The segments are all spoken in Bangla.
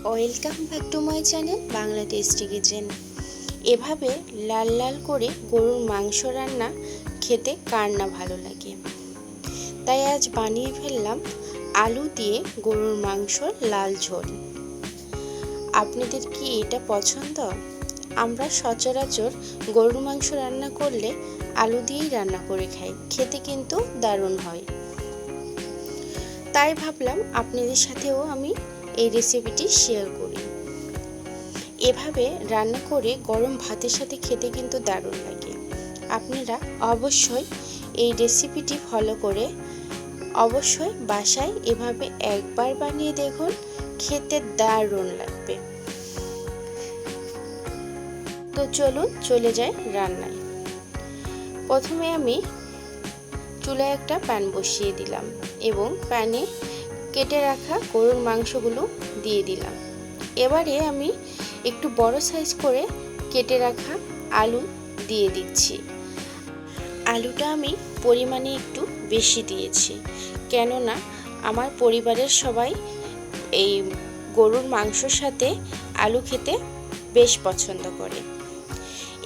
Welcome back to my channel Bangla tasty kitchen. এভাবে লাল লাল করে গরুর মাংস রান্না খেতে কার না ভালো লাগে। তাই আজ বানিয়ে ফেললাম আলু দিয়ে গরুর মাংস লাল ঝোল। আপনাদের কি এটা পছন্দ? আমরা সচরাচর গরুর মাংস রান্না করলে আলু দিয়েই রান্না করে খাই, খেতে কিন্তু দারুণ হয়। তাই ভাবলাম আপনাদের সাথেও আমি এই রেসিপিটি শেয়ার করি। এভাবে রান্না করে গরম ভাতের সাথে খেতে কিন্তু দারুণ লাগে। আপনারা অবশ্যই এই রেসিপিটি ফলো করে অবশ্যই বাসায় এভাবে একবার বানিয়ে দেখুন, খেতে দারুণ লাগবে। তো চলুন চলে যাই রান্নায়। প্রথমে আমি চুলায় একটা প্যান বসিয়ে দিলাম এবং প্যানে কেটে রাখা গরুর মাংসগুলো দিয়ে দিলাম। এবারে আমি একটু বড় সাইজ করে কেটে রাখা আলু দিয়ে দিচ্ছি। আলুটা আমি পরিমাণে একটু বেশি দিয়েছি, কেননা আমার পরিবারের সবাই এই গরুর মাংসর সাথে আলু খেতে বেশ পছন্দ করে।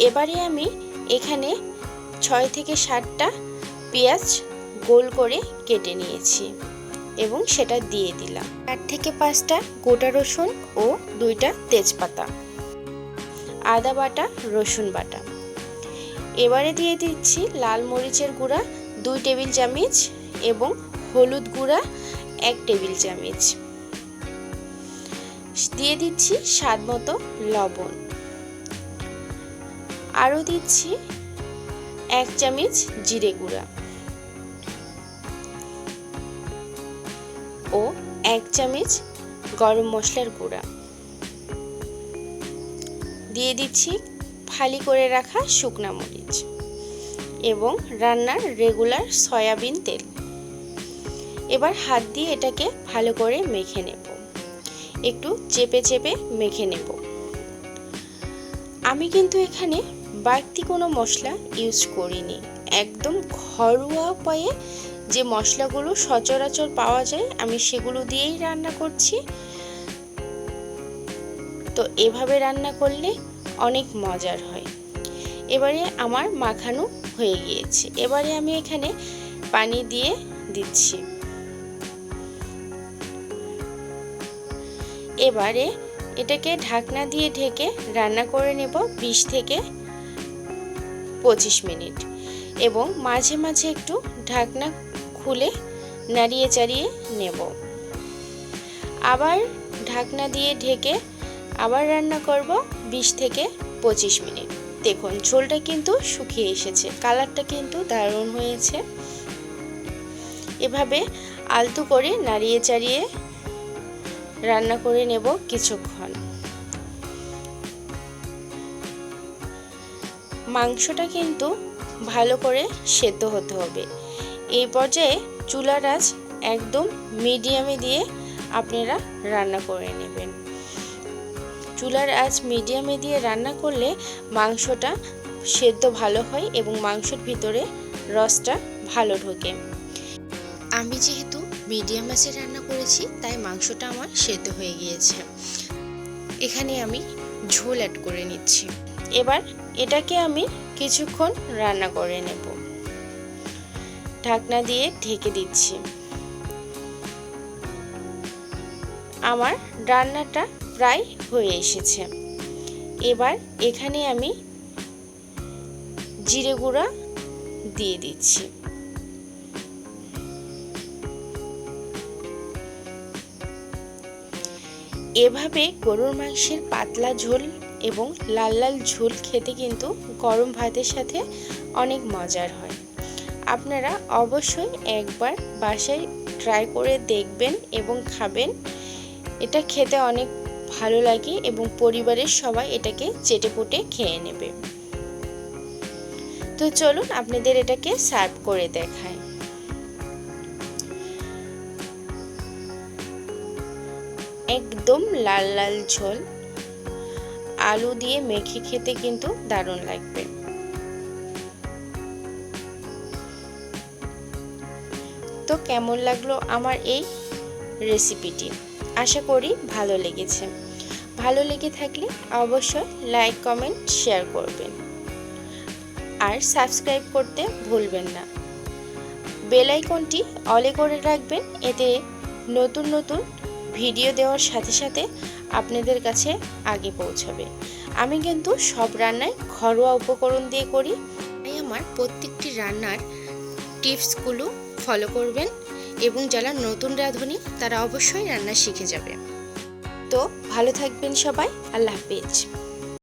এবারে আমি এখানে 6 থেকে 7টা পেঁয়াজ গোল করে কেটে নিয়েছি এবং সেটা দিয়ে দিলাম। 4 থেকে 5টা গোটা রসুন ও 2টা তেজপাতা, আদা বাটা, রসুন বাটা। এবারে দিয়ে দিচ্ছি লাল মরিচের গুঁড়া 2 টেবিল চামচ এবং হলুদ গুঁড়া 1 টেবিল চামচ। দিয়ে দিচ্ছি স্বাদ মতো লবণ। আরও দিচ্ছি 1 চামচ জিরে গুঁড়া ও 1 চামচ গরম মশলার গুঁড়া। দিয়ে দিচ্ছি ফালি করে রাখা শুকনা মরিচ এবং রান্নার রেগুলার সয়াবিন তেল। এবার হাত দিয়ে এটাকে ভালো করে মেখে নেব, একটু চেপে চেপে মেখে নেব। আমি কিন্তু এখানে বাড়তি কোনো মশলা ইউজ করিনি, একদম ঘরোয়া উপায়ে যে মশলাগুলো সচরাচর পাওয়া যায় আমি সেগুলো দিয়েই রান্না করছি। তো এভাবে রান্না করলে অনেক মজার হয়। এবারে আমার মাখানো হয়ে গিয়েছে। এবারে আমি এখানে পানি দিয়ে দিচ্ছি। এবারে এটাকে ঢাকনা দিয়ে ঢেকে রান্না করে নেব 20 থেকে 25 মিনিট এবং মাঝে মাঝে একটু ঢাকনা খুলে নাড়িয়ে চাড়িয়ে নেব। আবার ঢাকনা দিয়ে ঢেকে আবার রান্না করব 20 থেকে 25 মিনিট। দেখুন ঝোলটা কিন্তু শুকিয়ে এসেছে, কালারটা কিন্তু দারুণ হয়েছে। এভাবে আলতো করে নাড়িয়ে চাড়িয়ে রান্না করে নেব কিছুক্ষণ। মাংসটা কিন্তু ভালো করে সেদ্ধ হতে হবে। এই পর্যায়ে চুলার আঁচ একদম মিডিয়ামে দিয়ে আপনারা রান্না করে নেবেন। চুলার আঁচ মিডিয়ামে দিয়ে রান্না করলে মাংসটা সেদ্ধ ভালো হয় এবং মাংসের ভিতরে রসটা ভালো ঢোকে। আমি যেহেতু মিডিয়াম আঁচে রান্না করেছি তাই মাংসটা আমার সেদ্ধ হয়ে গিয়েছে। এখানে আমি ঝোল অ্যাড করে নিচ্ছি। এবার এটাকে আমি কিছুক্ষণ রান্না করে নেব। ঢাকনা দিয়ে ঢেকে দিচ্ছি। আমার রান্নাটা প্রায় হয়ে এসেছে। এবার এখানে আমি জিরে গুঁড়া দিয়ে দিচ্ছি। এভাবে গরুর মাংসের পাতলা ঝোল এবং লাল লাল ঝোল খেতে কিন্তু গরম ভাতের সাথে অনেক মজার হয়। আপনারা অবশ্যই একবার বাসায় ট্রাই করে দেখবেন এবং খাবেন। এটা খেতে অনেক ভালো লাগে এবং পরিবারের সবাই এটাকে চেটেপুটে খেয়ে নেবে। তো চলুন আপনাদের এটাকে সার্ভ করে দেখাই। একদম লাল লাল ঝোল, আলু দিয়ে মেখে খেতে কিন্তু দারুণ লাগবে। তো কেমন লাগলো আমার এই রেসিপিটি? আশা করি ভালো লেগেছে। ভালো লেগে থাকলে অবশ্যই লাইক, কমেন্ট, শেয়ার করবেন আর সাবস্ক্রাইব করতে ভুলবেন না। বেল আইকনটি অলে করে রাখবেন, এতে নতুন নতুন ভিডিও দেওয়ার সাথে সাথে আপনাদের কাছে আগে পৌঁছাবে। আমি কিন্তু সব রান্নাই ঘরোয়া উপকরণ দিয়ে করি, তাই আমার প্রত্যেকটি রান্নার টিপসগুলো ফলো করবেন এবং যারা নতুন রাঁধুনি তারা অবশ্যই রান্না শিখে যাবে। তো ভালো থাকবেন সবাই, আল্লাহ হাফেজ।